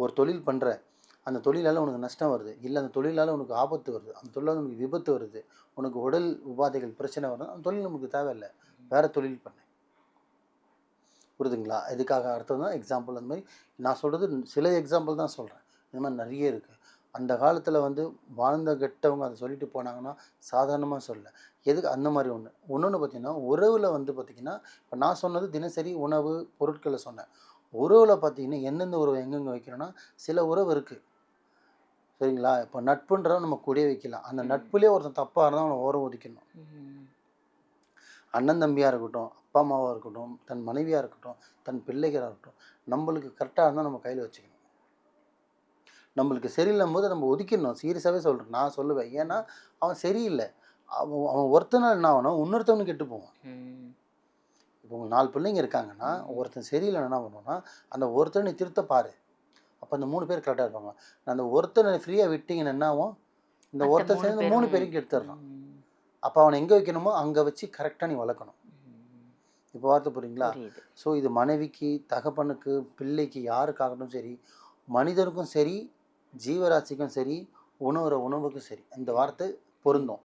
ஒரு தொழில் பண்ணுற, அந்த தொழிலால் உனக்கு நஷ்டம் வருது, இல்லை அந்த தொழிலால் உனக்கு ஆபத்து வருது, அந்த தொழிலால் உனக்கு விபத்து வருது, உனக்கு உடல் உபாதைகள் பிரச்சனை வருது, அந்த தொழில் நமக்கு தேவையில்லை, வேறு தொழில் பண்ணு. புரியுதுங்களா? இதுக்காக அர்த்தம் தான் எக்ஸாம்பிள். அந்த மாதிரி நான் சொல்கிறது சில எக்ஸாம்பிள் தான் சொல்கிறேன். இந்த மாதிரி நிறைய இருக்குது. அந்த காலத்தில் வந்து வாழ்ந்த கெட்டவங்க அதை சொல்லிட்டு போனாங்கன்னா சாதாரணமாக சொல்ல. எதுக்கு அந்த மாதிரி ஒன்று. இன்னொன்று பார்த்திங்கன்னா, உறவில் வந்து பார்த்திங்கன்னா, இப்போ நான் சொன்னது தினசரி உணவு பொருட்களை சொன்னேன். உறவில் பார்த்திங்கன்னா எந்தெந்த உறவு எங்கெங்கே வைக்கிறோன்னா, சில உறவு இருக்குது. சரிங்களா? இப்போ நட்புன்றதை நம்ம கூடயே வைக்கலாம். அந்த நட்புலேயே ஒருத்தன் தப்பாக இருந்தால் அவனை ஓரம் ஒதுக்கணும். அண்ணன் தம்பியாக இருக்கட்டும், அப்பா அம்மாவாக இருக்கட்டும், தன் மனைவியாக இருக்கட்டும், தன் பிள்ளைகளாக இருக்கட்டும், நம்மளுக்கு கரெக்டாக இருந்தால் நம்ம கையில் வச்சுக்கணும். நம்மளுக்கு சரியில்லும் போது நம்ம ஒதுக்கிடணும். சீரியஸாகவே சொல்கிறேன், நான் சொல்லுவேன். ஏன்னா அவன் சரியில்லை, அவன் ஒருத்தனால் என்ன ஆகணும், இன்னொருத்தவனு கெட்டு போவான். இப்போ உங்கள் 4 பிள்ளைங்க இருக்காங்கன்னா, ஒருத்தன் சரியில்லைன்னு என்ன பண்ணுவோன்னா, அந்த ஒருத்தனை திருத்த பாரு. அப்போ அந்த 3 பேர் கரெக்டாக இருப்பாங்க. அந்த ஒருத்தனை ஃப்ரீயாக விட்டிங்கன்னா என்ன ஆகும், இந்த ஒருத்தர் சேர்ந்து 3 பேருக்கு எடுத்துடுறான். அப்போ அவனை எங்கே வைக்கணுமோ அங்கே வச்சு கரெக்டாக நீ வளர்க்கணும். இப்போ வார்த்தை புரியுங்களா? ஸோ இது மனைவிக்கு, தகப்பனுக்கு, பிள்ளைக்கு, யாருக்காகட்டும் சரி, மனிதருக்கும் சரி, ஜீவராசிக்கும் சரி, உணவுற உணவுக்கும் சரி, இந்த வார்த்தை பொருந்தும்.